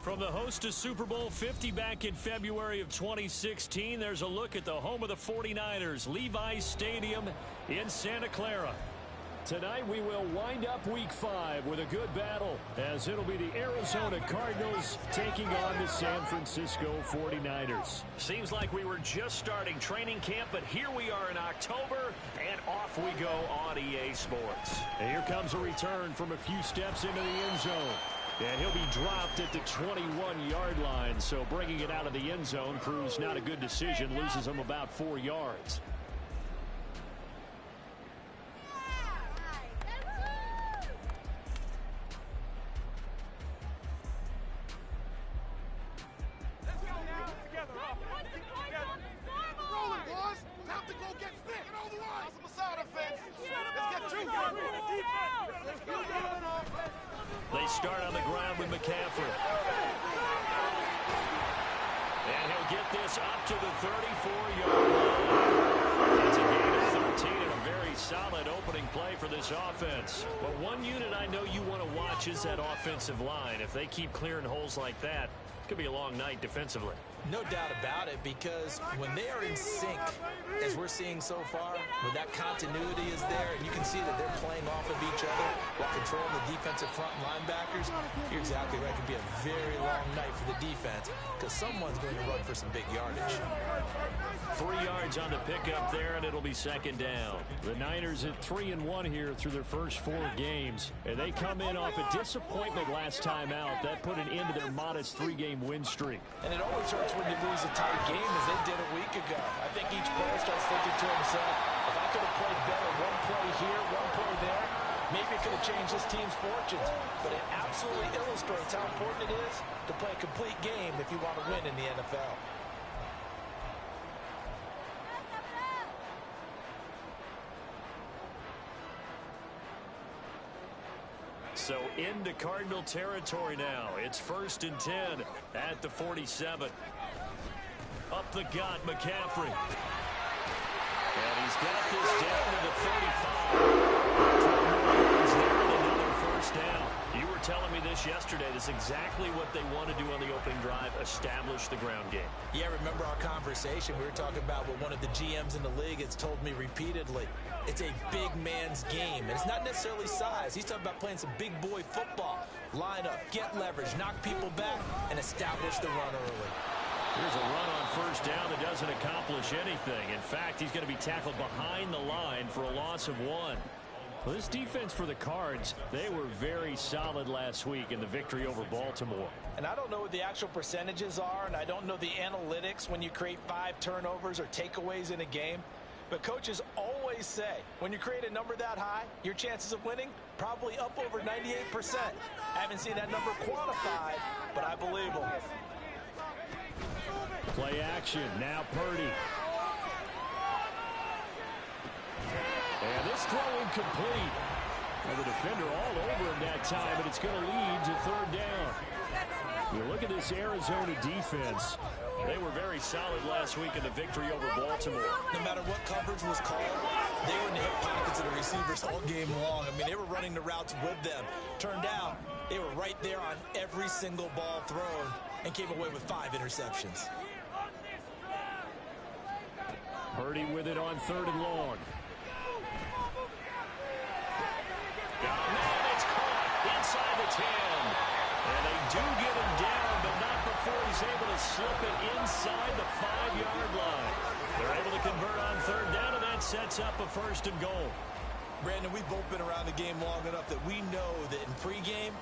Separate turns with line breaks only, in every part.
From the host to Super Bowl 50 back in February of 2016, there's a look at the home of the 49ers, Levi's Stadium in Santa Clara. Tonight we will wind up Week 5 with a good battle, as it'll be the Arizona Cardinals taking on the San Francisco 49ers.
Seems like we were just starting training camp, but here we are in October, and off we go on EA Sports.
And here comes a return from a few steps into the end zone. And he'll be dropped at the 21-yard line, so bringing it out of the end zone proves not a good decision, loses him about 4 yards.
They start on the ground with McCaffrey. And he'll get this up to the 34-yard line. It's a gain of 13 and a very solid opening play for this offense. But one unit I know you want to watch is that offensive line. If they keep clearing holes like that, it could be a long night defensively.
No doubt about it, because when they are in sync, as we're seeing so far, when that continuity is there, and you can see that they're playing off of each other while controlling the defensive front linebackers, you're exactly right. It could be a very long night for the defense, because someone's going to run for some big yardage.
3 yards on the pickup there, and it'll be second down. The Niners at 3-1 here through their first 4 games, and they come in off a disappointment last time out. That put an end to their modest 3-game win streak.
And it always hurts when you lose a tight game, as they did a week ago. I think each player starts thinking to himself, if I could have played better one play here, one play there, maybe it could have changed this team's fortunes. But it absolutely illustrates how important it is to play a complete game if you want to win in the NFL.
So into Cardinal territory now. It's 1st and 10 at the 47. Up the gut, McCaffrey. And he's got this down to the 35. 12 more yards there and another first down. You were telling me this yesterday. This is exactly what they want to do on the opening drive, establish the ground game.
Yeah, remember our conversation? We were talking about what one of the GMs in the league has told me repeatedly. It's a big man's game, and it's not necessarily size. He's talking about playing some big boy football. Line up, get leverage, knock people back, and establish the run early.
Here's a run on first down that doesn't accomplish anything. In fact, he's going to be tackled behind the line for a loss of 1. Well, this defense for the Cards, they were very solid last week in the victory over Baltimore.
And I don't know what the actual percentages are, and I don't know the analytics when you create 5 turnovers or takeaways in a game. But coaches always say, when you create a number that high, your chances of winning probably up over 98%. I haven't seen that number quantified, but I believe them.
Play action, now Purdy. And this throw incomplete. And the defender all over him that time, but it's going to lead to 3rd down. You look at this Arizona defense.
They were very solid last week in the victory over Baltimore.
No matter what coverage was called, they were in the hip pockets of the receivers all game long. I mean, they were running the routes with them. Turned out, they were right there on every single ball thrown and came away with 5 interceptions.
Purdy with it on 3rd and long.
It's caught inside the 10. And they do get him down, but not before he's able to slip it inside the 5-yard line. They're able to convert on 3rd down, and that sets up a 1st and goal.
Brandon, we've both been around the game long enough that we know that in pregame,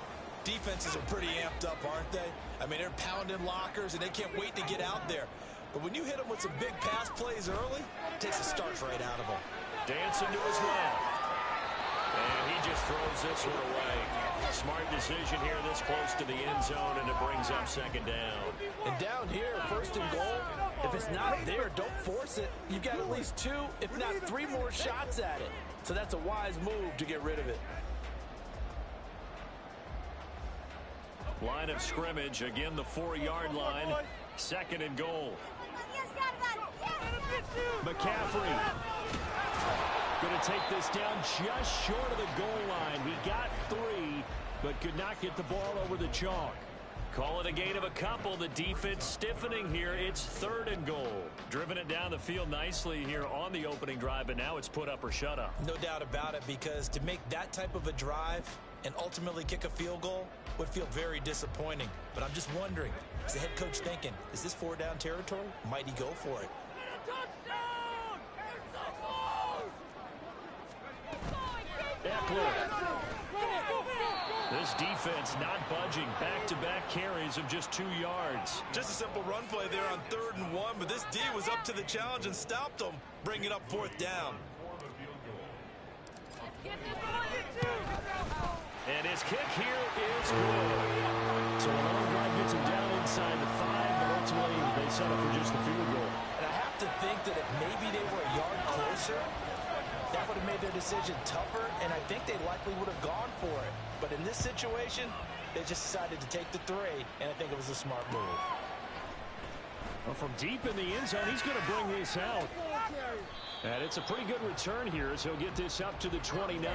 defenses are pretty amped up, aren't they? I mean, they're pounding lockers, and they can't wait to get out there. But when you hit them with some big pass plays early, it takes the starch right out of them.
Dancing to his left. And he just throws this one away. Smart decision here this close to the end zone, and it brings up 2nd down.
And down here, 1st and goal, if it's not there, don't force it. You've got at least 2, if not 3 more shots at it. So that's a wise move to get rid of it.
Line of scrimmage, again the 4-yard line. 2nd and goal.
McCaffrey going to take this down just short of the goal line. He got 3, but could not get the ball over the chalk. Call it a gain of a couple. The defense stiffening here. It's 3rd and goal. Driven it down the field nicely here on the opening drive, but now it's put up or shut up.
No doubt about it, because to make that type of a drive and ultimately kick a field goal would feel very disappointing. But I'm just wondering, is the head coach thinking, is this 4-down territory? Might he go for it?
Eckler. This defense not budging. Back-to-back carries of just 2 yards.
Just a simple run play there on 3rd and 1, but this D was up to the challenge and stopped them, bringing up 4th down.
And his kick here is good. So a long drive gets him down inside the 5, but ultimately they settle for just the field goal.
And I have to think that if maybe they were a yard closer, that would have made their decision tougher, and I think they likely would have gone for it. But in this situation, they just decided to take the 3, and I think it was a smart move.
Well, from deep in the end zone, he's going to bring this out. And it's a pretty good return here as he'll get this up to the 29.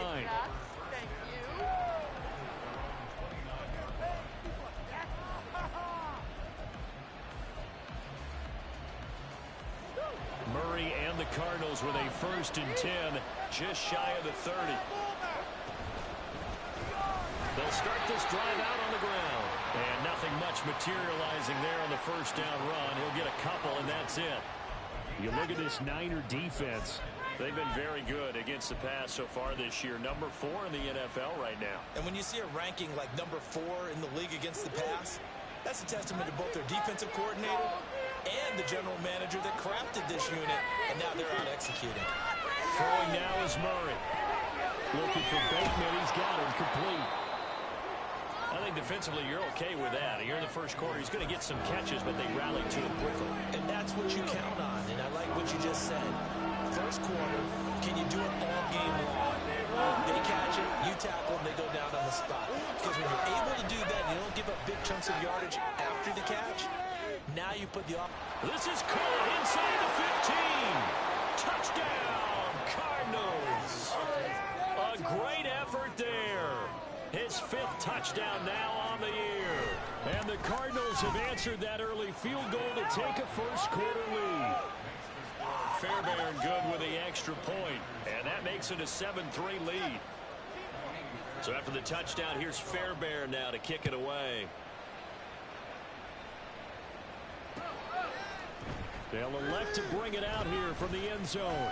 Murray and the Cardinals with a 1st and 10, just shy of the 30. They'll start this drive out on the ground. And nothing much materializing there on the 1st down run. He'll get a couple, and that's it. You look at this Niner defense. They've been very good against the pass so far this year. Number 4 in the NFL right now.
And when you see a ranking like number 4 in the league against the pass, that's a testament to both their defensive coordinator and the general manager that crafted this unit, and now they're out executing.
Throwing now is Murray. Looking for Bateman. He's got him complete. I think defensively you're okay with that. Here in the 1st quarter, he's going to get some catches, but they rallied to him quickly.
And that's what you count on, and I like what you just said. 1st quarter, can you do it all game long? They catch it, you tackle them, they go down on the spot. Because when you're able to do that, you don't give up big chunks of yardage after the catch. Now you put the off.
This is caught inside the 15. Touchdown, Cardinals. A great effort there. His 5th touchdown now on the year. And the Cardinals have answered that early field goal to take a 1st quarter lead. Fairbairn good with the extra point, and that makes it a 7-3 lead. So after the touchdown, here's Fairbairn now to kick it away. They'll elect to bring it out here from the end zone.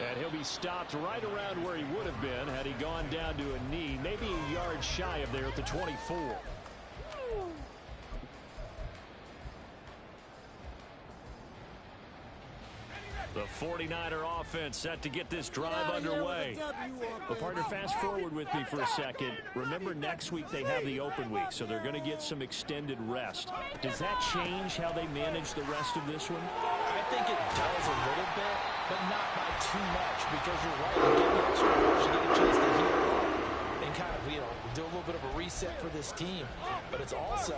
And he'll be stopped right around where he would have been had he gone down to a knee, maybe a yard shy of there at the 24. The 49er offense set to get this drive underway. Well, partner, fast forward with me for a second. Remember, next week they have the open week, so they're going to get some extended rest. Does that change how they manage the rest of this one?
I think it does a little bit, but not by too much, because you're right. You get the extra rush, you get a chance to heal and kind of, do a little bit of a reset for this team. But it's also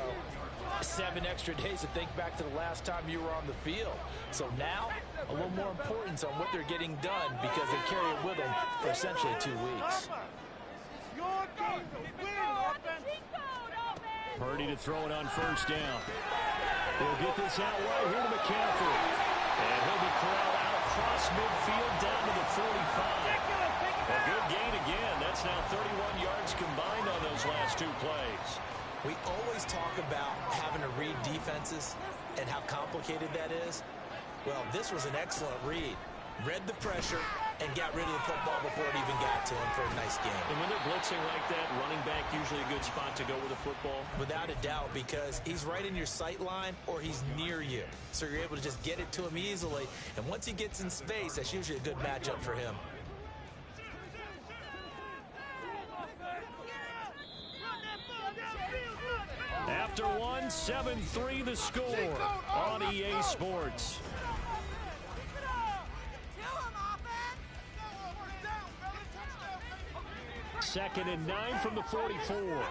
7 extra days to think back to the last time you were on the field. So now, a little more importance on what they're getting done, because they carry it with them for essentially 2 weeks.
Purdy to throw it on 1st down. He'll get this out right here to McCaffrey. And he'll be corralled out across midfield down to the 45. A good gain again. That's now 31 yards combined on those last 2 plays.
We always talk about having to read defenses and how complicated that is. Well, this was an excellent read. Read the pressure and got rid of the football before it even got to him for a nice game.
And when they're blitzing like that, running back usually a good spot to go with the football?
Without a doubt, because he's right in your sight line or he's near you. So you're able to just get it to him easily. And once he gets in space, that's usually a good matchup for him.
After one, 7-3 the score on EA Sports. 2nd and 9 from the 44.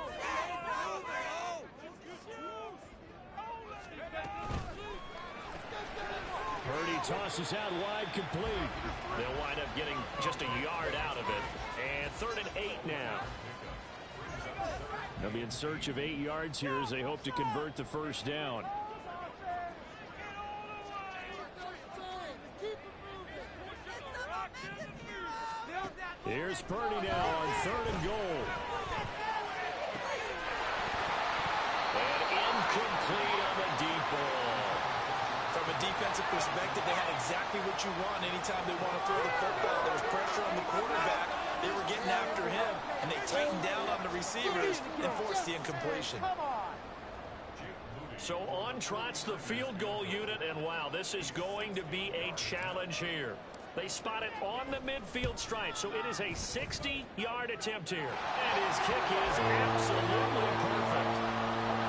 Purdy tosses out wide, complete. They'll wind up getting just a yard out of it. And 3rd and 8 now. They'll be in search of 8 yards here as they hope to convert the first down. Here's Purdy now on 3rd and goal.
And incomplete on the deep ball.
From a defensive perspective, they had exactly what you want anytime they want to throw the football. There was pressure on the quarterback. They were getting after him, and they tightened down on the receivers and forced the incompletion.
So on trots the field goal unit, and wow, this is going to be a challenge here. They spot it on the midfield stripe, so it is a 60-yard attempt here. And his kick is absolutely perfect.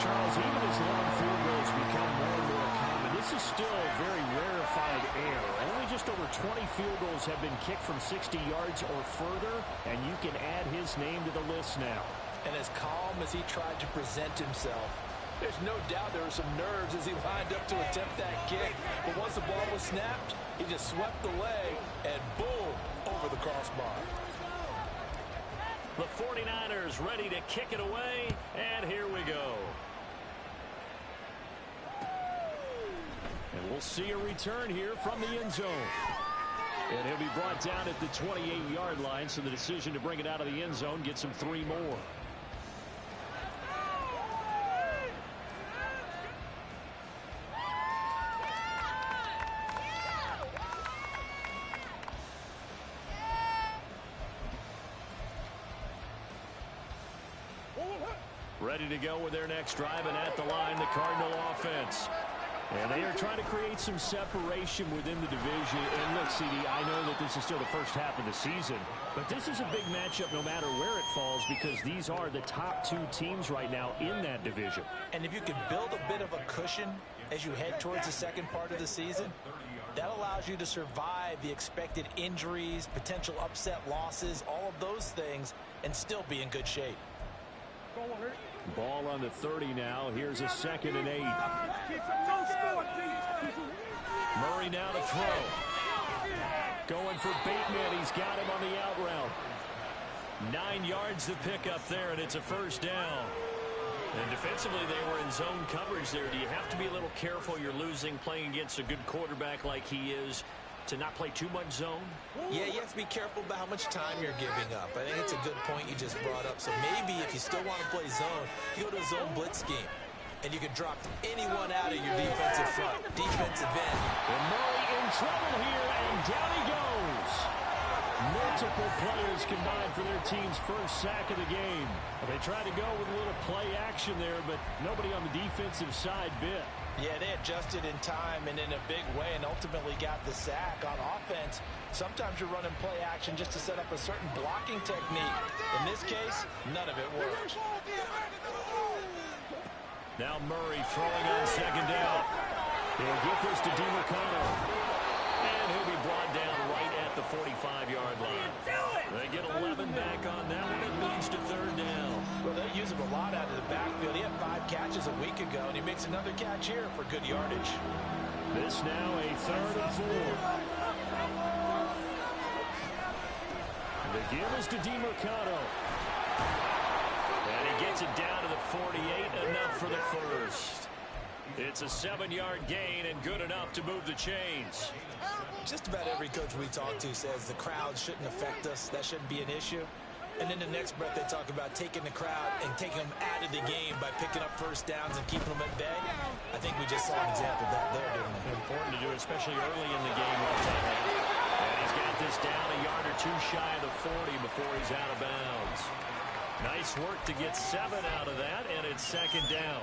Charles, even as long field goals become more and more common, this is still a very rarefied air. Only just over 20 field goals have been kicked from 60 yards or further, and you can add his name to the list now.
And as calm as he tried to present himself, there's no doubt there were some nerves as he lined up to attempt that kick. But once the ball was snapped, he just swept the leg and boom, over the crossbar.
The 49ers ready to kick it away, and here we go. And we'll see a return here from the end zone. And he'll be brought down at the 28-yard line, so the decision to bring it out of the end zone gets him 3 more. Ready to go with their next drive, and at the line, the Cardinal offense. And they are trying to create some separation within the division. And look, CD, I know that this is still the first half of the season, but this is a big matchup no matter where it falls, because these are the top 2 teams right now in that division.
And if you can build a bit of a cushion as you head towards the second part of the season, that allows you to survive the expected injuries, potential upset losses, all of those things, and still be in good shape.
Ball on the 30 now. Here's a 2nd and 8. Murray now to throw. Going for Bateman. He's got him on the out route. 9 yards to pick up there, and it's a first down. And defensively, they were in zone coverage there. Do you have to be a little careful? You're losing playing against a good quarterback like he is, to not play too much zone?
Yeah, you have to be careful about how much time you're giving up. I think it's a good point you just brought up. So maybe if you still want to play zone, you go to a zone blitz scheme, and you can drop anyone out of your defensive front, defensive end.
And Murray in trouble here, and down he goes. Multiple players combined for their team's first sack of the game. They tried to go with a little play action there, but nobody on the defensive side bit.
Yeah, they adjusted in time and in a big way and ultimately got the sack. On offense, sometimes you're running play action just to set up a certain blocking technique. In this case, none of it worked.
Now Murray throwing on 2nd down. He'll get this to DeMarcano. And he'll be brought down right at the 45-yard line. They get 11 back on that one. It leads to 3rd down.
Well, they use him a lot out of the backfield. He had 5 catches a week ago, and he makes another catch here for good yardage.
This now a 3rd and 4. The give is to DeMarcano. And he gets it down to the 48, enough for the first. It's a 7-yard gain and good enough to move the chains.
Just about every coach we talk to says the crowd shouldn't affect us. That shouldn't be an issue. And then the next breath they talk about taking the crowd and taking them out of the game by picking up first downs and keeping them at bay. I think we just saw an example of that there, didn't we?
Important to do, especially early in the game. And he's got this down a yard or 2 shy of the 40 before he's out of bounds. Nice work to get 7 out of that, and it's 2nd down.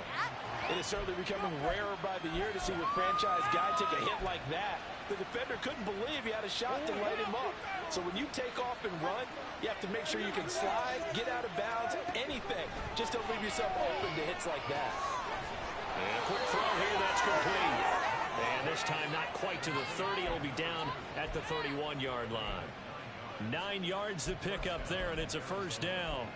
It is certainly becoming rarer by the year to see your franchise guy take a hit like that. The defender couldn't believe he had a shot to light him up. So when you take off and run, you have to make sure you can slide, get out of bounds, anything. Just don't leave yourself open to hits like that.
And a quick throw here, that's complete. And this time not quite to the 30. It'll be down at the 31-yard line. 9 yards to pick up there, and it's a first down.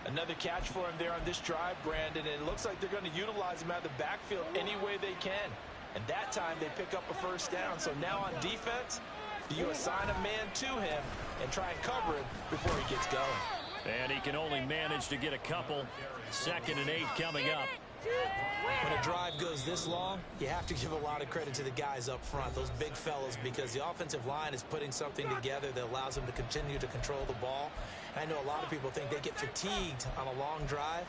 Another catch for him there on this drive, Brandon. And it looks like they're going to utilize him out of the backfield any way they can. And that time they pick up a first down. So now on defense, do you assign a man to him and try and cover him before he gets going?
And he can only manage to get a couple. 2nd and 8 coming up.
When a drive goes this long, you have to give a lot of credit to the guys up front, those big fellas, because the offensive line is putting something together that allows them to continue to control the ball. And I know a lot of people think they get fatigued on a long drive.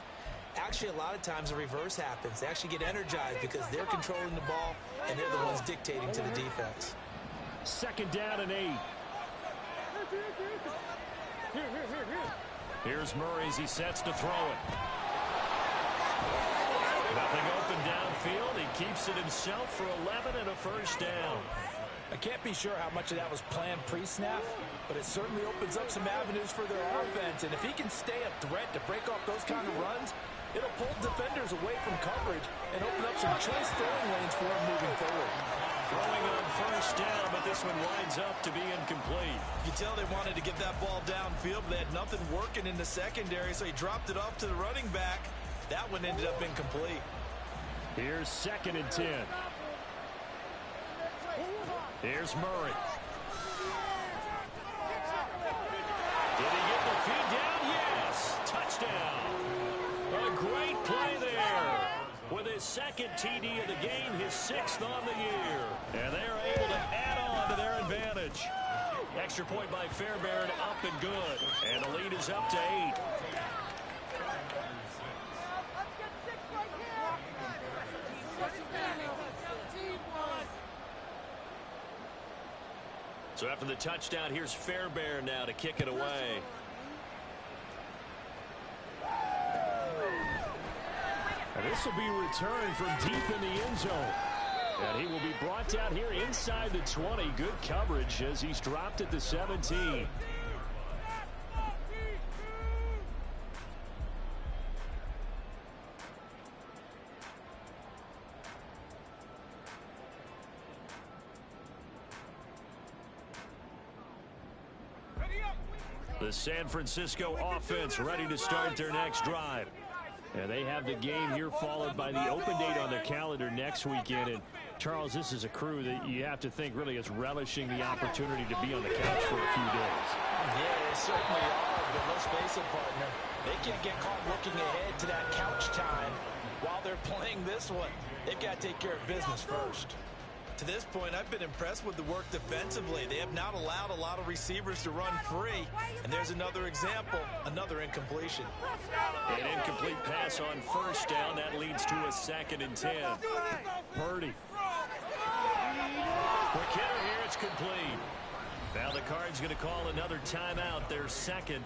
Actually, a lot of times the reverse happens. They actually get energized because they're controlling the ball and they're the ones dictating to the defense.
2nd down and 8. Here's Murray as he sets to throw it. Nothing open downfield. He keeps it himself for 11 and a 1st down.
I can't be sure how much of that was planned pre-snap, but it certainly opens up some avenues for their offense. And if he can stay a threat to break off those kind of runs, it'll pull defenders away from coverage and open up some choice throwing lanes for him moving forward.
Throwing on 1st down, but this one winds up to be incomplete.
You can tell they wanted to get that ball downfield, but they had nothing working in the secondary, so he dropped it off to the running back. That one ended up incomplete.
Here's 2nd and 10. Here's Murray. Did he get the feed down? Yes. Touchdown. A great play there. With his 2nd TD of the game, his 6th on the year. And they're able to add on to their advantage. Extra point by Fairbairn, up and good. And the lead is up to 8. So after the touchdown, here's Fairbairn now to kick it away. And this will be returned from deep in the end zone. And he will be brought down here inside the 20. Good coverage as he's dropped at the 17. The San Francisco offense ready to start their next drive. And they have the game here followed by the open date on their calendar next weekend. And Charles, this is a crew that you have to think really is relishing the opportunity to be on the couch for a few days.
Yeah, they certainly are, but let's face it, partner. They can't get caught looking ahead to that couch time while they're playing this one. They've got to take care of business first.
To this point, I've been impressed with the work defensively. They have not allowed a lot of receivers to run free. And there's another example, another incompletion.
An incomplete pass on 1st down. That leads to a 2nd and 10. Purdy. Quick hitter here. It's complete. Now the Cards going to call another timeout. Their 2nd.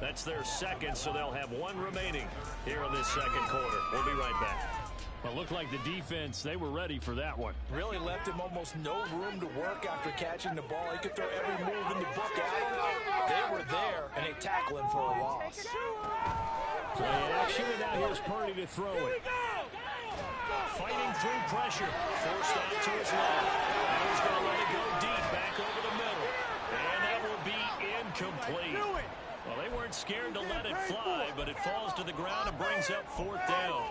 That's their 2nd, so they'll have 1 remaining here in this 2nd quarter. We'll be right back. Well, it looked like the defense, they were ready for that one.
Really left him almost no room to work after catching the ball. He could throw every move in the book at him. They were there, and they tackled him for a loss.
Play action, and now here's Purdy to throw it. Fighting through pressure. Forced out to his left. And he's going to let it go deep, back over the middle. And that will be incomplete. Well, they weren't scared to let it fly, but it falls to the ground and brings up 4th down.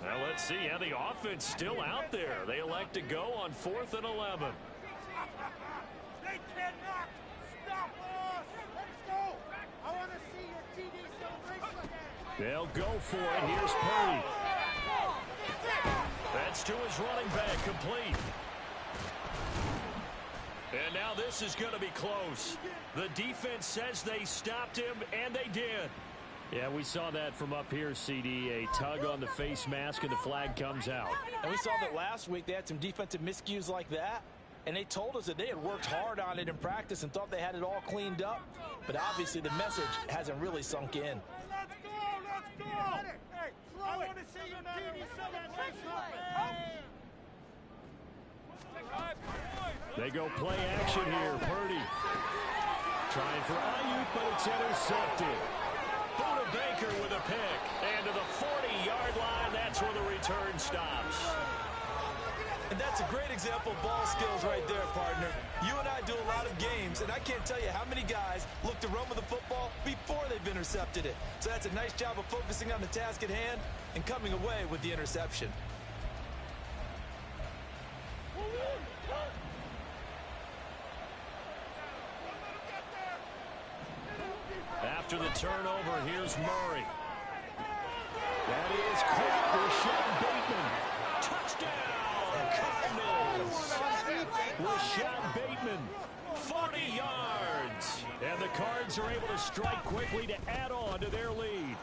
Well, let's see how the offense still out there. They elect to go on 4th and 11.
They cannot stop us. Let's go. I want to see your TD celebration again.
They'll go for it. Here's Purdy. That's to his running back, complete. And now this is going to be close. The defense says they stopped him, and they did. Yeah, we saw that from up here, CD. A tug on the face mask, and the flag comes out.
And we saw that last week they had some defensive miscues like that. And they told us that they had worked hard on it in practice and thought they had it all cleaned up. But obviously the message hasn't really sunk in.
Let's go. Let's go. Hey, I want to see your TD celebration.
They go play action here. Purdy trying for Ayuk, but it's intercepted. Buda Baker with a pick. And to the 40-yard line, that's where the return stops.
And that's a great example of ball skills right there, partner. You and I do a lot of games, and I can't tell you how many guys look to run with the football before they've intercepted it. So that's a nice job of focusing on the task at hand and coming away with the interception.
After the turnover, here's Murray. That is caught. Rashad Bateman. Touchdown, Cardinals. Rashad Bateman, 40 yards. And the Cards are able to strike quickly to add on to their lead.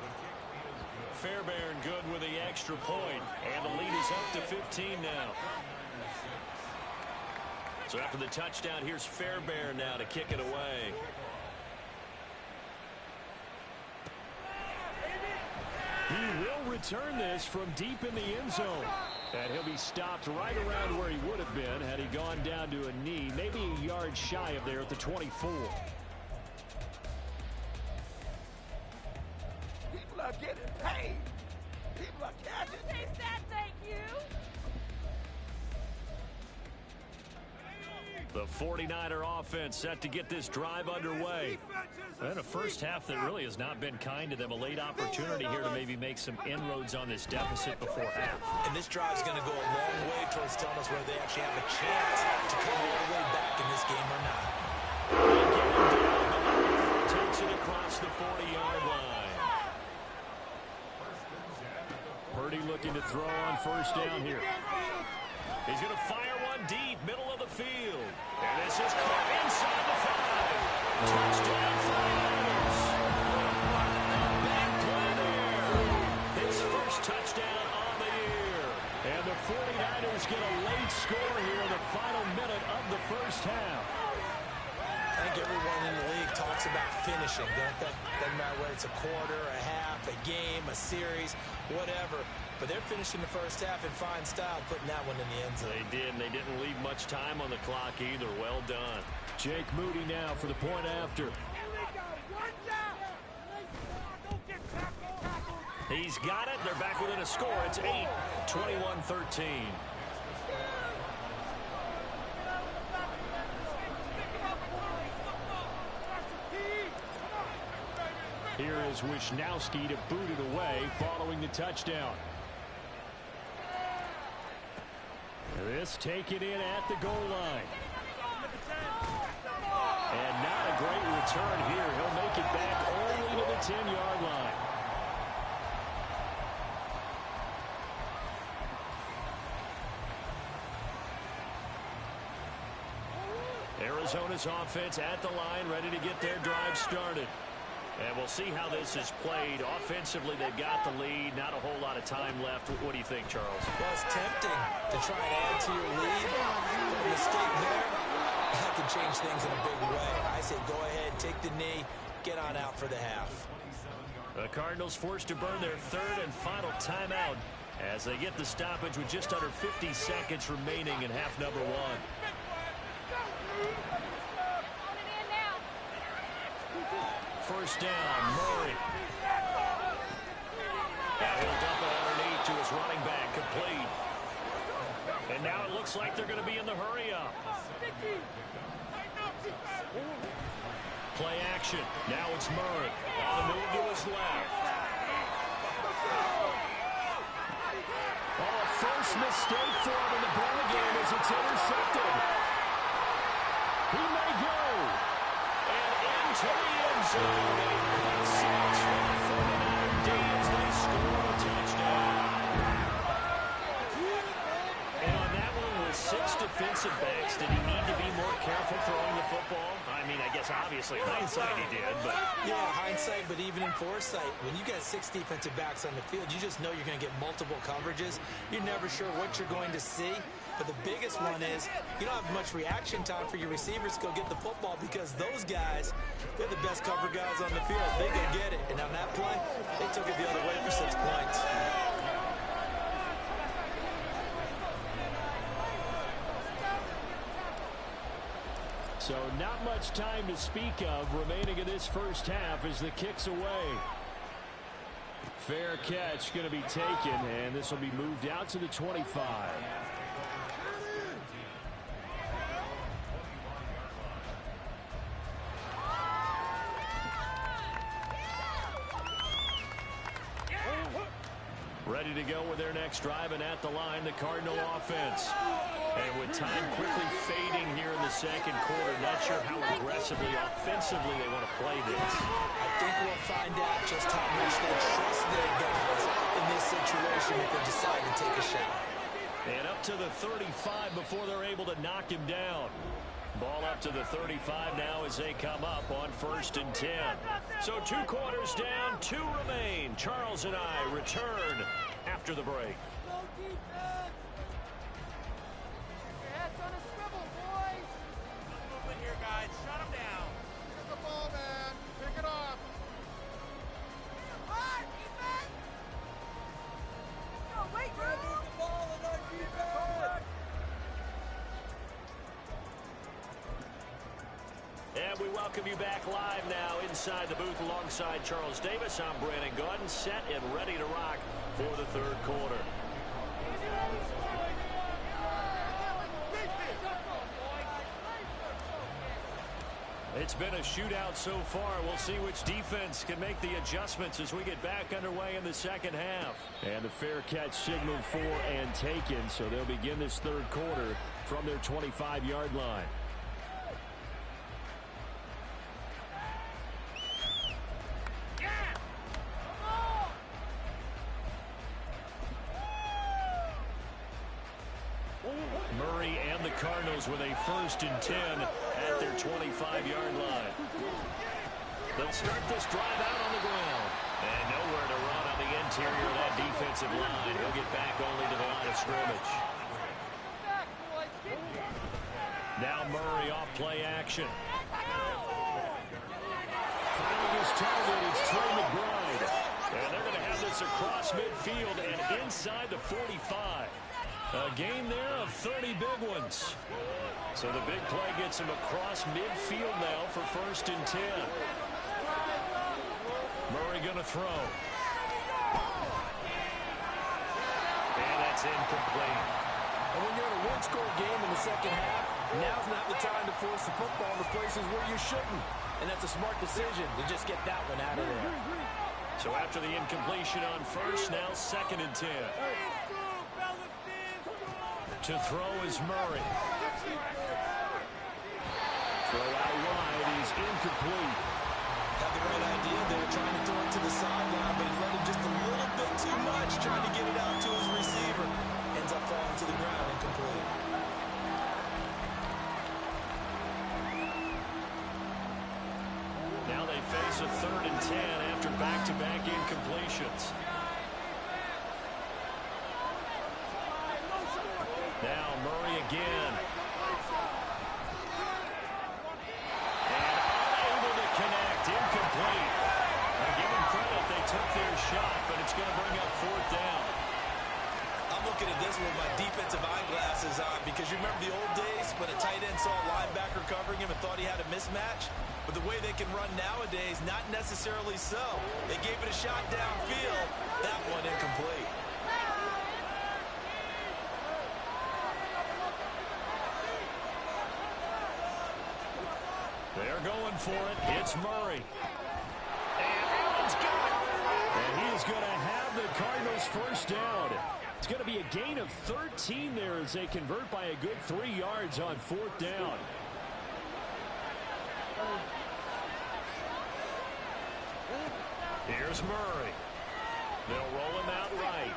Fairbairn good with the extra point, and the lead is up to 15 now. So after the touchdown, here's Fairbairn now to kick it away.
He will return this from deep in the end zone. And he'll be stopped right around where he would have been had he gone down to a knee, maybe a yard shy of there at the 24.
People are getting paid. People are cashing.
Taste that, thank you.
The 49er offense set to get this drive underway. And a first half that really has not been kind to them. A late opportunity here to maybe make some inroads on this deficit before half.
And this drive is going to go a long way towards telling us whether they actually have a chance to come all the way back in this game or not.
Takes it across the 40-yard line. Purdy looking to throw on first down here.
He's going to fire one deep, middle of the field. And this is caught inside the 5. Touchdown, 49ers. Back play there. His first touchdown on the year.
And the 49ers get a late score here in the final minute of the first half.
I think everyone in the league talks about finishing, don't they? Doesn't matter whether it's a quarter, a half, a game, a series, whatever. But they're finishing the first half in fine style, putting that one in the end zone.
They did, and they didn't leave much time on the clock either. Well done.
Jake Moody now for the point after.
He's got it. They're back within a score. It's 8, 21-13.
Here is Wisnowski to boot it away following the touchdown. This taken in at the goal line. And not a great return here. He'll make it back only to the 10-yard line. Arizona's offense at the line, ready to get their drive started.
And we'll see how this is played. Offensively, they've got the lead. Not a whole lot of time left. What do you think, Charles?
Well, it's tempting to try and add to your lead. But a mistake there, that can change things in a big way. I say go ahead, take the knee, get on out for the half.
The Cardinals forced to burn their third and final timeout as they get the stoppage with just under 50 seconds remaining in half number 1.
First down, Murray.
And he'll dump it underneath to his running back, complete. And now it looks like they're going to be in the hurry-up.
Play action. Now it's Murray.
On the move to his left.
Oh, first mistake for him in the ball game as it's intercepted. He may go.
And into the end zone. 8.6 for the 49er D as they score a touchdown. And on that one with 6 defensive backs, did he need to be more careful throwing the football? I mean, I guess obviously hindsight he did, but...
Yeah, hindsight, but even in foresight, when you got 6 defensive backs on the field, you just know you're going to get multiple coverages. You're never sure what you're going to see. But the biggest one is you don't have much reaction time for your receivers to go get the football because those guys, they're the best cover guys on the field. They go get it. And on that play, they took it the other way for 6 points.
So not much time to speak of remaining in this first half as the kick's away. Fair catch going to be taken, and this will be moved out to the 25. Ready to go with their next drive, and at the line, the Cardinal offense. And with time quickly fading here in the second quarter, not sure how aggressively, offensively they want to play this.
I think we'll find out just how much they trust their guys in this situation if they decide to take a shot.
And up to the 35 before they're able to knock him down. Ball up to the 35 now as they come up on 1st and 10. So 2 quarters down, 2 remain. Charles and I return after the break.
Go defense! Your head's on a swivel, boys! No movement here, guys. Shut them down. Get the ball, man. Pick it off. Hard, defense! No, wait, bro! Move the ball and our defense!
And we welcome you back live now inside the booth alongside Charles Davis. I'm Brandon Gaudin, set and ready to rock for the 3rd quarter. It's been a shootout so far. We'll see which defense can make the adjustments as we get back underway in the second half. And the fair catch signaled for and taken, so they'll begin this 3rd quarter from their 25-yard line. Murray and the Cardinals with a 1st and 10 at their 25-yard line. They'll start this drive out on the ground. And nowhere to run on the interior of that defensive line. He'll get back only to the line of scrimmage. Now Murray off play action. Finding his target is Trey McBride. And they're going to have this across midfield and inside the 45. A game there of 30 big ones. So the big play gets him across midfield now for 1st and 10. Murray going to throw. And that's incomplete.
And when you're in a one-score game in the second half, now's not the time to force the football to places where you shouldn't. And that's a smart decision to just get that one out of there.
So after the incompletion on 1st, now 2nd and 10. To throw is Murray. Throw out wide is incomplete.
Had the right idea there, trying to throw it to the sideline, but he let him just a little bit too much, trying to get it out to his receiver. Ends up falling to the ground, incomplete.
Now they face a 3rd and 10 after back-to-back incompletions. Now Murray again. And unable to connect. Incomplete. Now give them credit. They took their shot, but it's going to bring up 4th down.
I'm looking at this with my defensive eyeglasses on because you remember the old days when a tight end saw a linebacker covering him and thought he had a mismatch? But the way they can run nowadays, not necessarily so. They gave it a shot downfield. That one incomplete.
They're going for it. It's Murray. And Allen's got it. And he's going to have the Cardinals' 1st down. It's going to be a gain of 13 there as they convert by a good 3 yards on 4th down. Here's Murray. They'll roll him out right.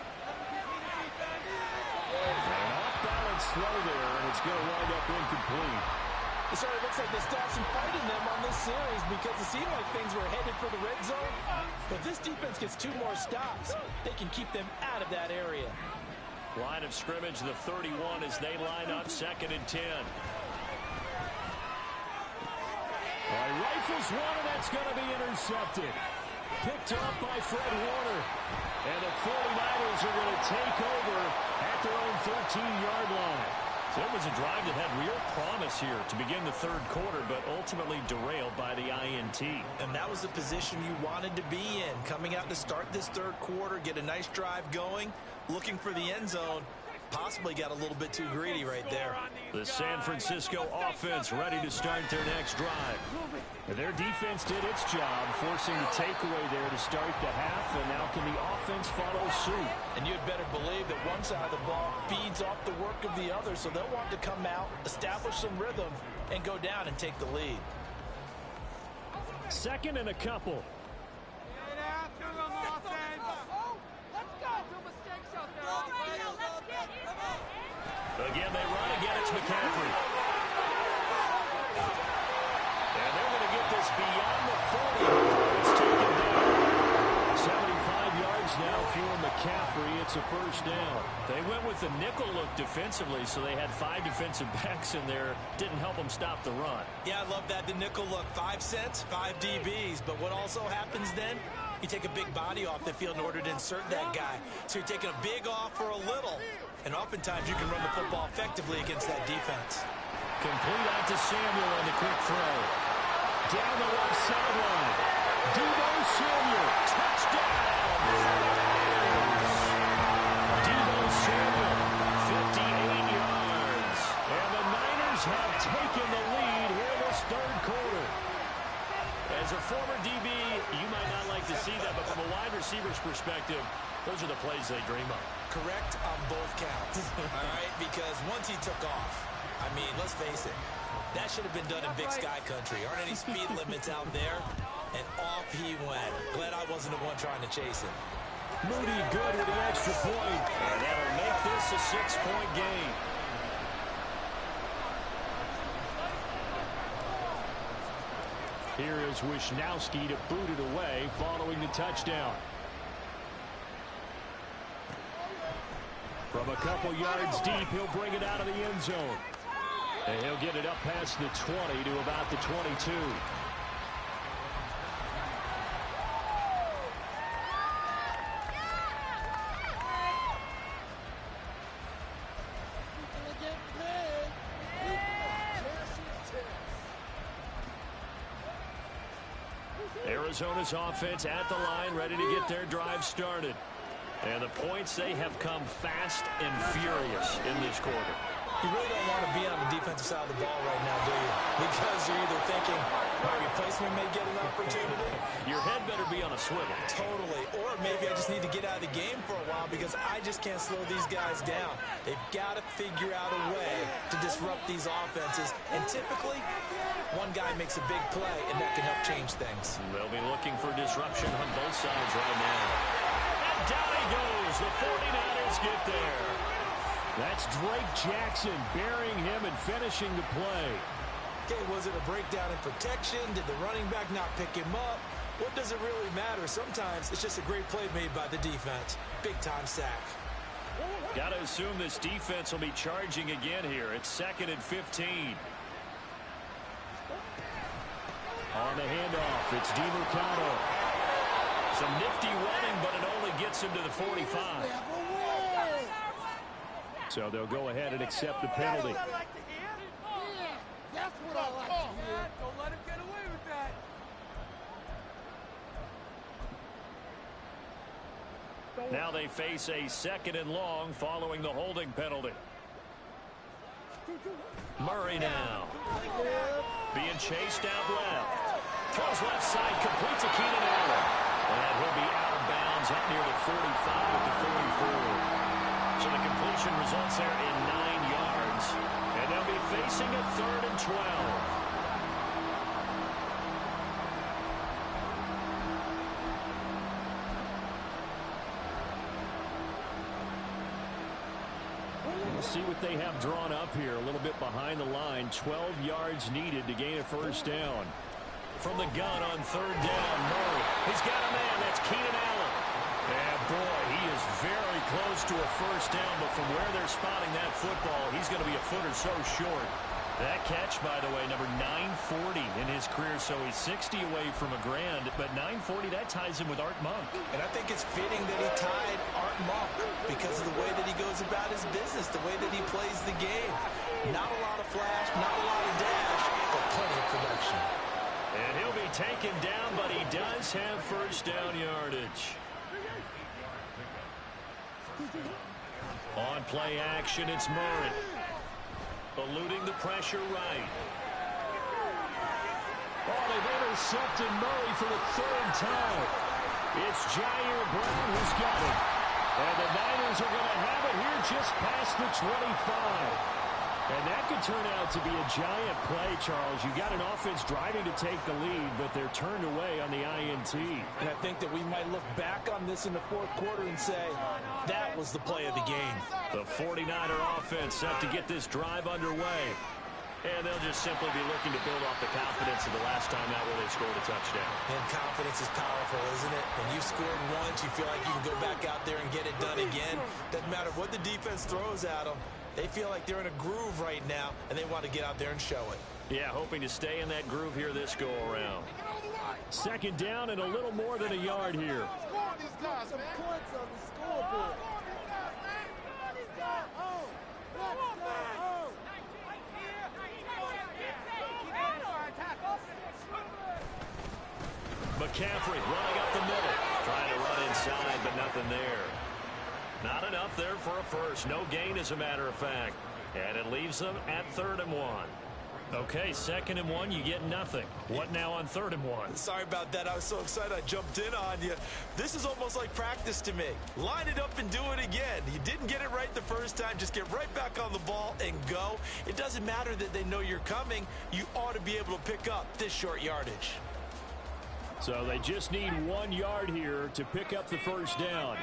An off-balance throw there, and it's going to wind up incomplete.
It sort of looks like they stopped some fight in them on this series because it seemed like things were headed for the red zone. But this defense gets 2 more stops. They can keep them out of that area.
Line of scrimmage, the 31 as they line up 2nd and 10. Rifles one, and that's going to be intercepted. Picked up by Fred Warner. And the 49ers are going to take over at their own 13-yard line. So it was a drive that had real promise here to begin the 3rd quarter, but ultimately derailed by the INT.
And that was the position you wanted to be in. Coming out to start this 3rd quarter, get a nice drive going, looking for the end zone. Possibly got a little bit too greedy right there.
The San Francisco offense ready to start their next drive. Their defense did its job, forcing the takeaway there to start the half, and now can the offense follow suit?
And you'd better believe that one side of the ball feeds off the work of the other, so they'll want to come out, establish some rhythm, and go down and take the lead.
Second and a couple. Again, they run. Again, it's McCaffrey. And they're going to get this beyond the 40 before it's taken down. 75 yards now for McCaffrey. It's a first down. They went with the nickel look defensively, so they had 5 defensive backs in there. Didn't help them stop the run.
Yeah, I love that. The nickel look. 5 cents, 5 DBs. But what also happens then? You take a big body off the field in order to insert that guy. So you're taking a big off for a little. And oftentimes you can run the football effectively against that defense.
Complete out to Samuel on the quick throw. Down the left sideline. Deebo Samuel. Touchdown. Deebo Samuel. 58 yards. And the Niners have taken the lead here in this third quarter. As a former DB, you might not like to see that, but from a wide receiver's perspective, those are the plays they dream of.
Correct on both counts, all right? Because once he took off, I mean, let's face it, that should have been done in Big Sky Country. Aren't any speed limits out there? And off he went. Glad I wasn't the one trying to chase him.
Moody good with the extra point. And that'll make this a 6-point game. Here is Wisnowski to boot it away following the touchdown. From a couple yards deep, he'll bring it out of the end zone. And he'll get it up past the 20 to about the 22. Arizona's offense at the line, ready to get their drive started. And the points, they have come fast and furious in this quarter.
You really don't want to be on the defensive side of the ball right now, do you? Because you're either thinking, my replacement may get an opportunity.
Your head better be on a swivel.
Totally. Or maybe I just need to get out of the game for a while because I just can't slow these guys down. They've got to figure out a way to disrupt these offenses. And typically, one guy makes a big play, and that can help change things.
They'll be looking for disruption on both sides right now. And down he goes. The 49ers get there. That's Drake Jackson burying him and finishing the play.
Okay, was it a breakdown in protection? Did the running back not pick him up? What does it really matter? Sometimes it's just a great play made by the defense. Big-time sack.
Got to assume this defense will be charging again here. It's 2nd and 15. On the handoff, it's DiMercado. Some nifty running, but it only gets him to the 45. So they'll go ahead and accept the penalty.
That's what I like to hear. Don't let him get away with that.
Now they face a 2nd and long following the holding penalty. Murray now. Being chased out left. Throws left side, completes a Keenan Allen. And he'll be out of bounds up near the 45 at the 44. So the completion results there in 9 yards. And they'll be facing a 3rd and 12. We'll see what they have drawn up here. A little bit behind the line. 12 yards needed to gain a first down. From the gun on 3rd down, Murray. He's got a man. That's Keenan Allen. And boy, he is very close to a first down, but from where they're spotting that football, he's going to be a foot or so short. That catch, by the way, number 940 in his career, so he's 60 away from a grand, but 940, that ties him with Art Monk.
And I think it's fitting that he tied Art Monk because of the way that he goes about his business, the way that he plays the game. Not a lot of flash, not a lot of dash, but plenty of production.
And he'll be taken down, but he does have first down yardage. On play action, it's Murray.
eluding the pressure right.
Oh, they've intercepted Murray for the third time. It's Jair Brown who's got it. And the Niners are going to have it here just past the 25. And that could turn out to be a giant play, Charles. You got an offense driving to take the lead, but they're turned away on the INT.
And I think that we might look back on this in the fourth quarter and say, that was the play of the game.
The 49er offense set to get this drive underway. And they'll just simply be looking to build off the confidence of the last time out where they scored a touchdown.
And confidence is powerful, isn't it? When you've scored once, you feel like you can go back out there and get it done again. Doesn't matter what the defense throws at them. They feel like they're in a groove right now, and they want to get out there and show it.
Yeah, hoping to stay in that groove here this go-around.
Second down and a little more than a yard here.
Some points on the scoreboard.
McCaffrey running up the middle. Trying to run inside, but nothing there. Not enough there for a first. No gain, as a matter of fact. And it leaves them at 3rd and 1. Okay, 2nd and 1, you get nothing. What now on 3rd and 1?
Sorry about that. I was so excited I jumped in on you. This is almost like practice to me. Line it up and do it again. You didn't get it right the first time. Just get right back on the ball and go. It doesn't matter that they know you're coming. You ought to be able to pick up this short yardage.
So they just need 1 yard here to pick up the first down.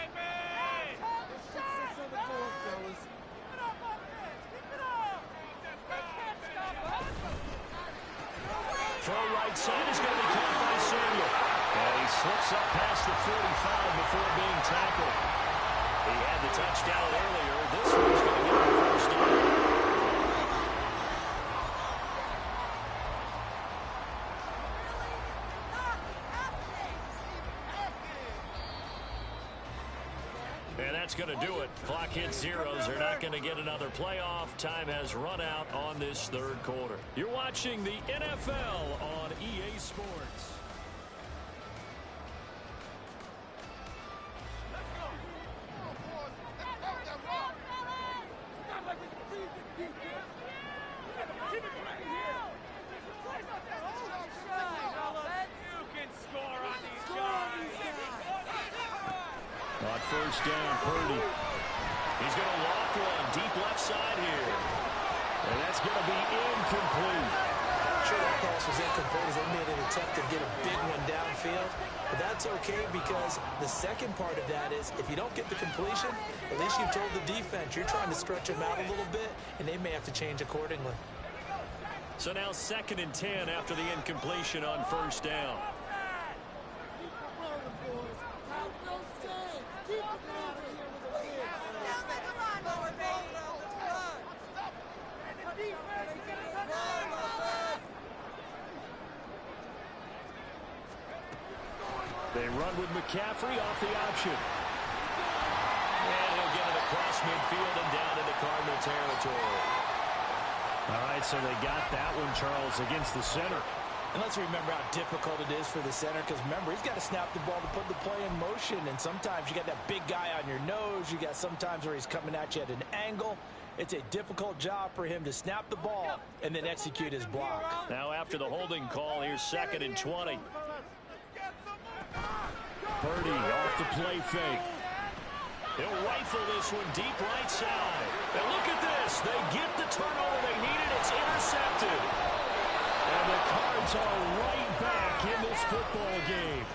Throw right side is going to be caught by Samuel. And he slips up past the 45 before being tackled. He had the touchdown earlier. This one's going to get him the first down. And that's going to do it. Clock hits zeros. They're not going to get another playoff. Time has run out on this 3rd quarter.
You're watching the NFL on EA Sports. On first down, Purdy.
He's going to loft one deep left side here.
And that's going to be incomplete.
Sure, that pass was incomplete as they made an attempt to get a big one downfield. But that's okay because the second part of that is if you don't get the completion, at least you've told the defense you're trying to stretch them out a little bit, and they may have to change accordingly.
So now 2nd and 10 after the incompletion on first down.
They run with McCaffrey off the option.
And he'll get it across midfield and down into Cardinal territory.
All right, so they got that one, Charles, against the center.
And let's remember how difficult it is for the center because, remember, he's got to snap the ball to put the play in motion. And sometimes you got that big guy on your nose. You got sometimes where he's coming at you at an angle. It's a difficult job for him to snap the ball and then execute his block.
Now after the holding call, here's 2nd and 20.
Purdy off the play fake.
He'll rifle this one deep right side. And look at this. They get the turnover they needed. It's intercepted.
And the Cards are right back in this football game.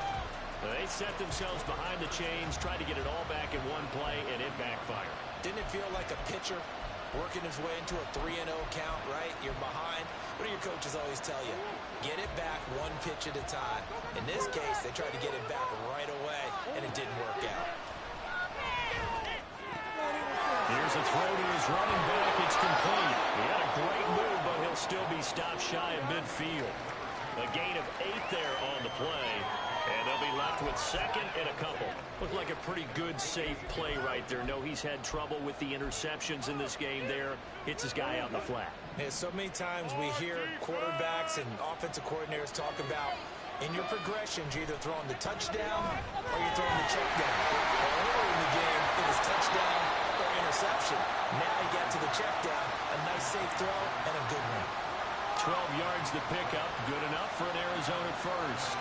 They set themselves behind the chains, tried to get it all back in one play, and it backfired.
Didn't it feel like a pitcher working his way into a 3-0 count, right? You're behind. What do your coaches always tell you? Get it back one pitch at a time. In this case, they tried to get it back right away, and it didn't work out.
Here's a throw to his running back. It's complete. He had a great move, but he'll still be stopped shy of midfield. A gain of 8 there on the play. And they'll be left with 2nd and a couple. Looked like a pretty good, safe play right there. No, he's had trouble with the interceptions in this game there. Hits his guy out in the flat.
Yeah, so many times we hear quarterbacks and offensive coordinators talk about in your progressions, you're either throwing the touchdown or you're throwing the check down. Earlier in the game, it was touchdown or interception. Now you got to the check down, and A nice safe throw and a good one.
12 yards to pick up. Good enough for an Arizona first.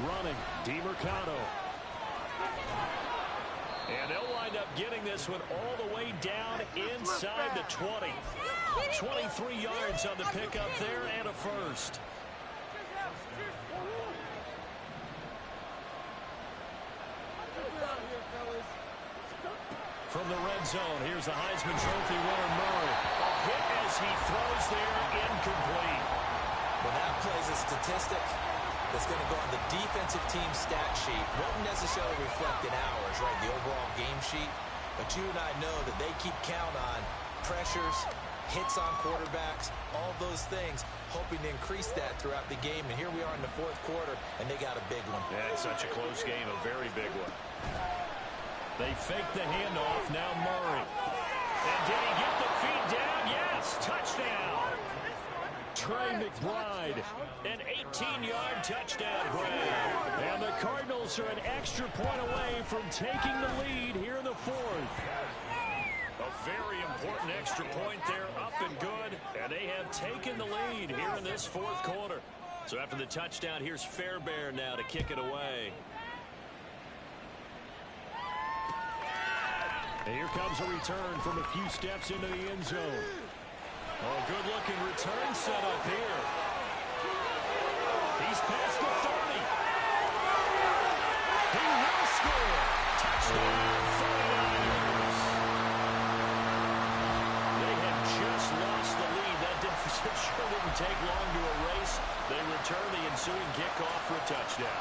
Running, DeMercado. And they'll wind up getting this one all the way down inside the 20. 23 yards on the pickup there and a first. From the red zone, here's the Heisman Trophy winner, Murray. A hit as he throws there, incomplete.
Well, that plays a statistic that's going to go on the defensive team stat sheet. Won't necessarily reflect in ours, right, the overall game sheet. But you and I know that they keep count on pressures, hits on quarterbacks, all those things, hoping to increase that throughout the game. And here we are in the fourth quarter, and they got a big one.
Yeah, it's such a close game, a very big one. They fake the handoff, now Murray. And did he get the feet down? Yes, touchdown. Trey McBride, an 18-yard touchdown grab. And the Cardinals are an extra point away from taking the lead here in the fourth. A very important extra point there, up and good. And they have taken the lead here in this fourth quarter. So after the touchdown, here's Fairbairn now to kick it away. And here comes a return from a few steps into the end zone. Oh, good-looking return set up here. He's past the 30. He will score. Touchdown, 49ers. They have just lost the lead. That deficit sure didn't take long to erase. They return the ensuing kickoff for a touchdown.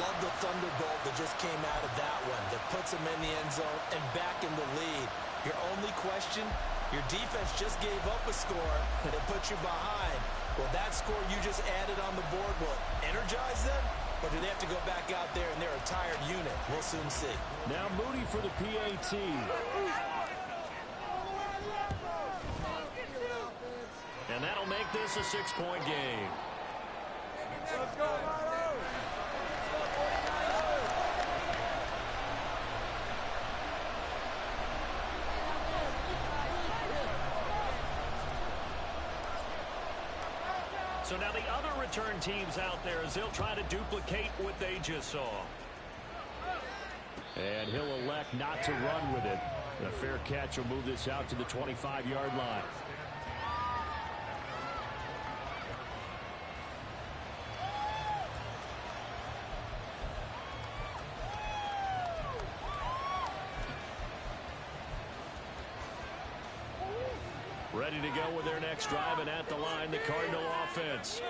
Love the thunderbolt that just came out of that one. That puts them in the end zone and back in the lead. Your only question, your defense just gave up a score that put you behind. Well, that score you just added on the board will energize them, or do they have to go back out there and they're a tired unit? We'll soon see.
Now Moody for the PAT. And that'll make this a 6-point game.
Let's go,
So now the other return teams out there as they'll try to duplicate what they just saw. And he'll elect not to run with it. A fair catch will move this out to the 25-yard line. Ready to go with their next drive, and at the line, the Cardinal offense.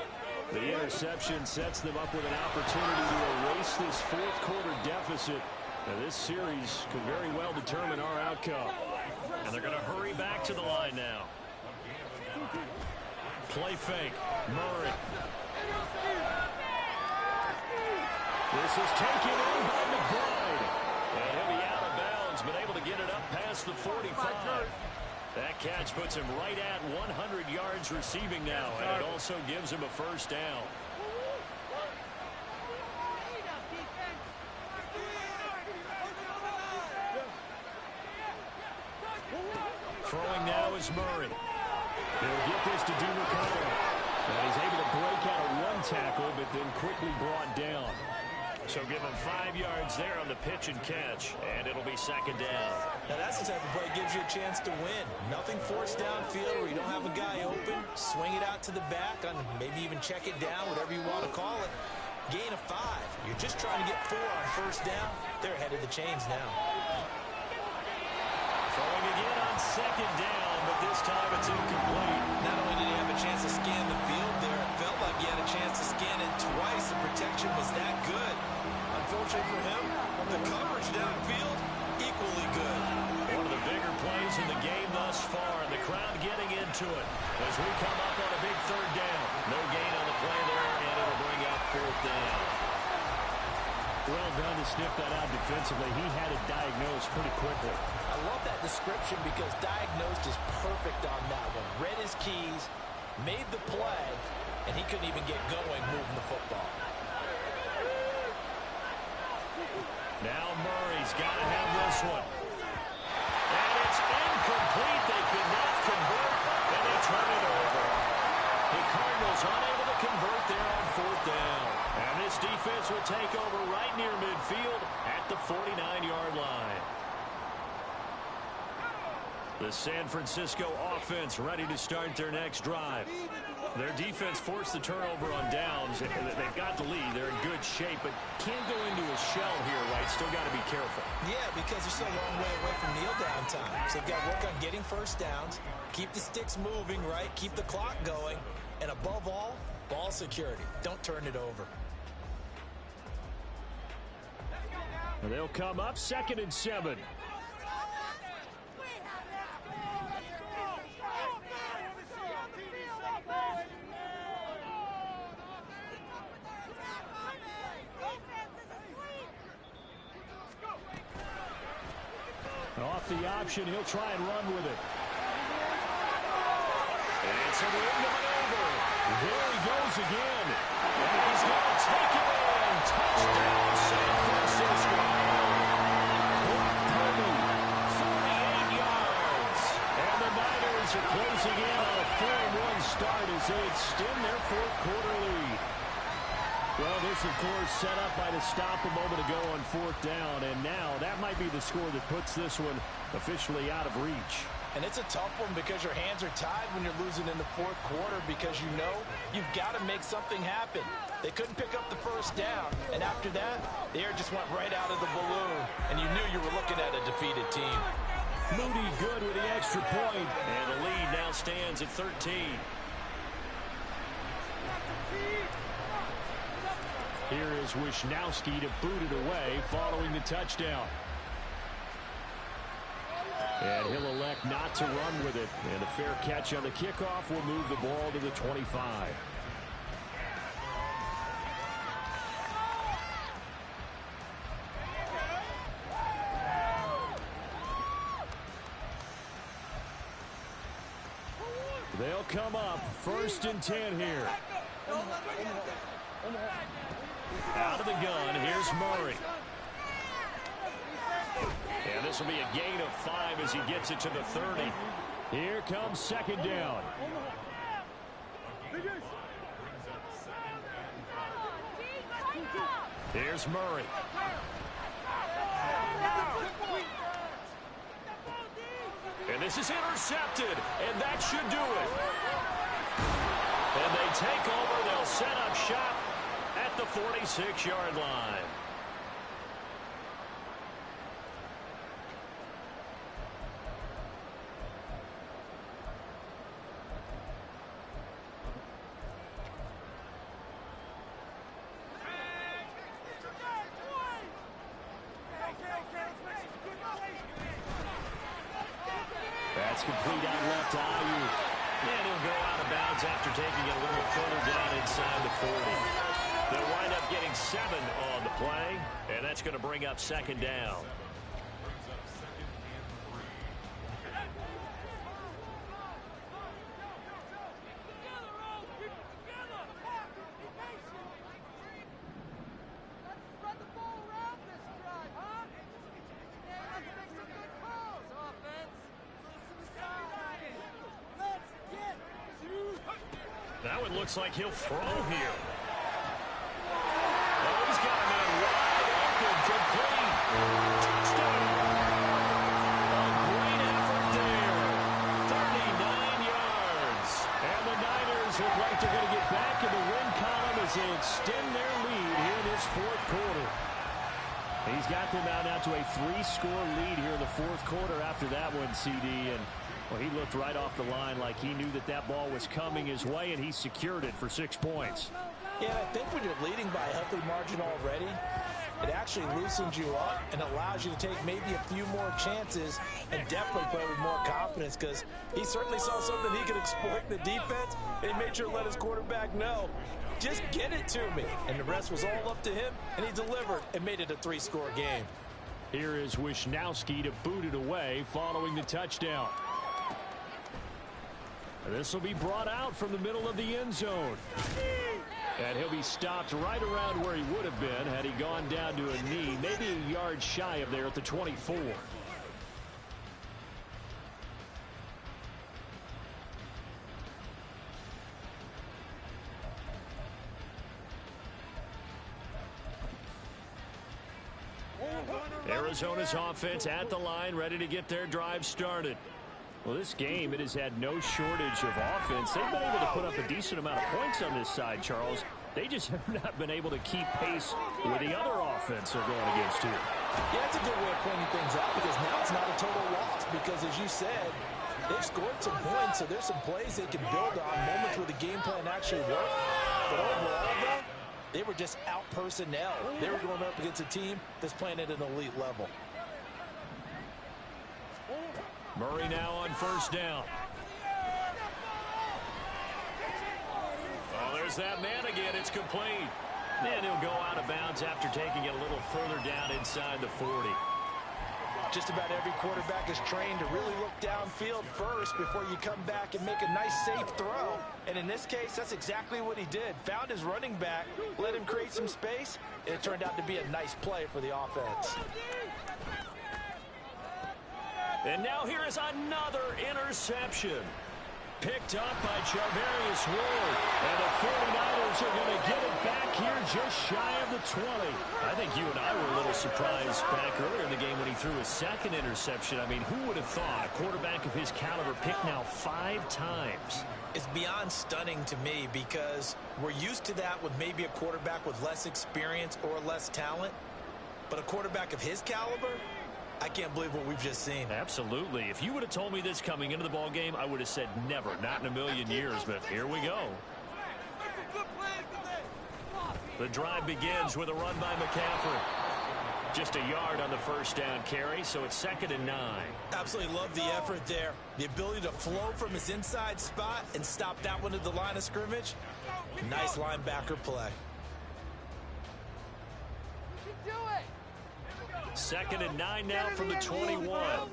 The interception sets them up with an opportunity to erase this fourth quarter deficit. Now, this series could very well determine our outcome. And they're going to hurry back to the line now. Play fake. Murray. This is taken in by McBride. And he'll be out of bounds, but able to get it up past the 45. That catch puts him right at 100 yards receiving now, and it also gives him a first down. Throwing now is Murray. He'll get this to DeMercado. And he's able to break out of one tackle, but then quickly brought down. So give him 5 yards there on the pitch and catch, and it'll be second down.
Now that's the type of play that gives you a chance to win. Nothing forced downfield where you don't have a guy open. Swing it out to the back, on maybe even check it down, whatever you want to call it. Gain of 5. You're just trying to get 4 on first down. They're ahead of the chains now.
Throwing again on second down, but this time it's incomplete.
Not only did he have a chance to scan the field there, it felt like he had a chance to scan it twice. The protection was that good. Unfortunately for him, the coverage downfield, equally good.
One of the bigger plays in the game thus far, and the crowd getting into it as we come up on a big third down. No gain on the play there, and it'll bring up fourth down. Well done to sniff that out defensively. He had it diagnosed pretty quickly.
I love that description because diagnosed is perfect on that one. Read his keys, made the play, and he couldn't even get going moving the football.
Now Murray's got to have this one. And it's incomplete. They could not convert, and they turn it over. The Cardinals unable to convert there on 4th down. And this defense will take over right near midfield at the 49-yard line. The San Francisco offense ready to start their next drive. Their defense forced the turnover on downs. They've got the lead. They're in good shape, but can't go into a shell here, right? Still got to be careful.
Yeah, because they're still a long way away from kneel down time. So they've got to work on getting first downs, keep the sticks moving, right? Keep the clock going, and above all, ball security. Don't turn it over.
And they'll come up 2nd and 7. Off the option, he'll try and run with it. And it's a wing maneuver. There he goes again. And he's going to take it in. Touchdown, San Francisco. Brock Purdy, 48 yards. And the Niners are closing in on a 4-1 start as they extend their 4th quarter lead. Well, this, of course, set up by the stop a moment ago on 4th down, and now that might be the score that puts this one officially out of reach.
And it's a tough one because your hands are tied when you're losing in the 4th quarter because you know you've got to make something happen. They couldn't pick up the first down, and after that, the air just went right out of the balloon, and you knew you were looking at a defeated team.
Moody good with the extra point, and the lead now stands at 13. Here is Wisnowski to boot it away following the touchdown. And he'll elect not to run with it. And a fair catch on the kickoff will move the ball to the 25. They'll come up 1st and 10 here. Out of the gun, here's Murray. And this will be a gain of 5 as he gets it to the 30. Here comes 2nd down. Here's Murray. And this is intercepted, and that should do it. And they take over. They'll set up shop at the 46-yard line. That's complete out left to Ayuk. And he'll go out of bounds after taking it a little further down inside the 40. They'll wind up getting 7 on the play, and that's going to bring up 2nd down. That one looks like he'll throw here. Oh, he's got a man wide open, complete. Touchdown. A great effort there. 39 yards. And the Niners look like they're going to get back in the win column as they extend their lead here in this 4th quarter. He's got them out now to a 3-score lead here in the 4th quarter after that one, CD. And well, he looked right off the line like he knew that that ball was coming his way, and he secured it for 6 points.
Yeah, I think when you're leading by a healthy margin already, it actually loosens you up and allows you to take maybe a few more chances and definitely play with more confidence because he certainly saw something he could exploit in the defense, and he made sure to let his quarterback know, just get it to me. And the rest was all up to him, and he delivered and made it a 3-score game.
Here is Wisnowski to boot it away following the touchdown. This will be brought out from the middle of the end zone. And he'll be stopped right around where he would have been had he gone down to a knee, maybe a yard shy of there at the 24. Arizona's offense at the line, ready to get their drive started. Well, this game, it has had no shortage of offense. They've been able to put up a decent amount of points on this side, Charles. They just have not been able to keep pace with the other offense they're going against here.
Yeah, that's a good way of pointing things out because now it's not a total loss because, as you said, they've scored some points, so there's some plays they can build on, moments where the game plan actually worked. But overall, though, they were just out personnel. They were going up against a team that's playing at an elite level.
Murray now on first down. Oh, there's that man again. It's complete. And he'll go out of bounds after taking it a little further down inside the 40.
Just about every quarterback is trained to really look downfield first before you come back and make a nice, safe throw. And in this case, that's exactly what he did. Found his running back, let him create some space, and it turned out to be a nice play for the offense.
And now here is another interception. Picked up by Charvarius Ward. And the 49ers are going to get it back here just shy of the 20. I think you and I were a little surprised back earlier in the game when he threw his second interception. I mean, who would have thought a quarterback of his caliber picked now 5 times?
It's beyond stunning to me because we're used to that with maybe a quarterback with less experience or less talent. But a quarterback of his caliber, I can't believe what we've just seen.
Absolutely. If you would have told me this coming into the ball game, I would have said never, not in a million years. But here we go. The drive begins with a run by McCaffrey. Just a yard on the first down carry, so it's 2nd and 9.
Absolutely love the effort there. The ability to flow from his inside spot and stop that one at the line of scrimmage. Nice linebacker play.
2nd and 9 now from the 21.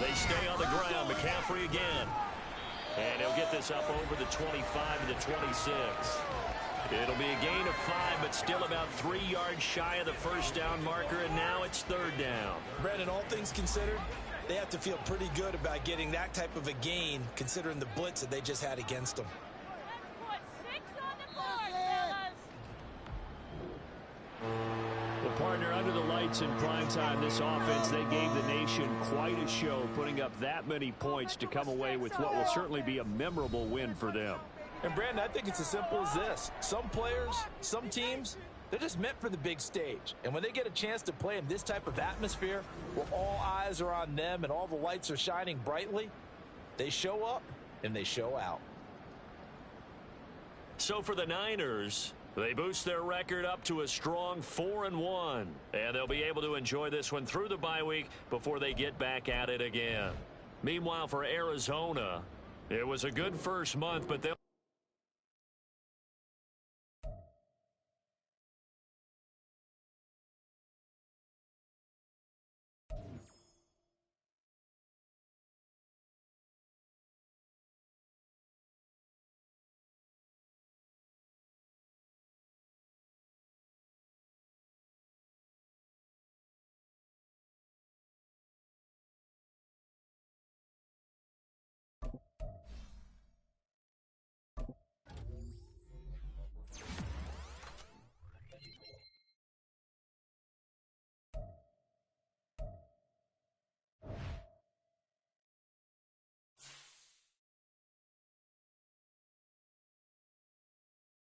They stay on the ground. McCaffrey again. And he'll get this up over the 25 to the 26. It'll be a gain of 5, but still about 3 yards shy of the first down marker, and now it's 3rd down.
Brandon, all things considered, they have to feel pretty good about getting that type of a gain, considering the blitz that they just had against them.
The partner under the lights in prime time, this offense, they gave the nation quite a show, putting up that many points to come away with what will certainly be a memorable win for them.
And, Brandon, I think it's as simple as this. Some players, some teams, they're just meant for the big stage. And when they get a chance to play in this type of atmosphere where all eyes are on them and all the lights are shining brightly, they show up and they show out.
So for the Niners, they boost their record up to a strong 4-1. And they'll be able to enjoy this one through the bye week before they get back at it again. Meanwhile, for Arizona, it was a good first month, but they'll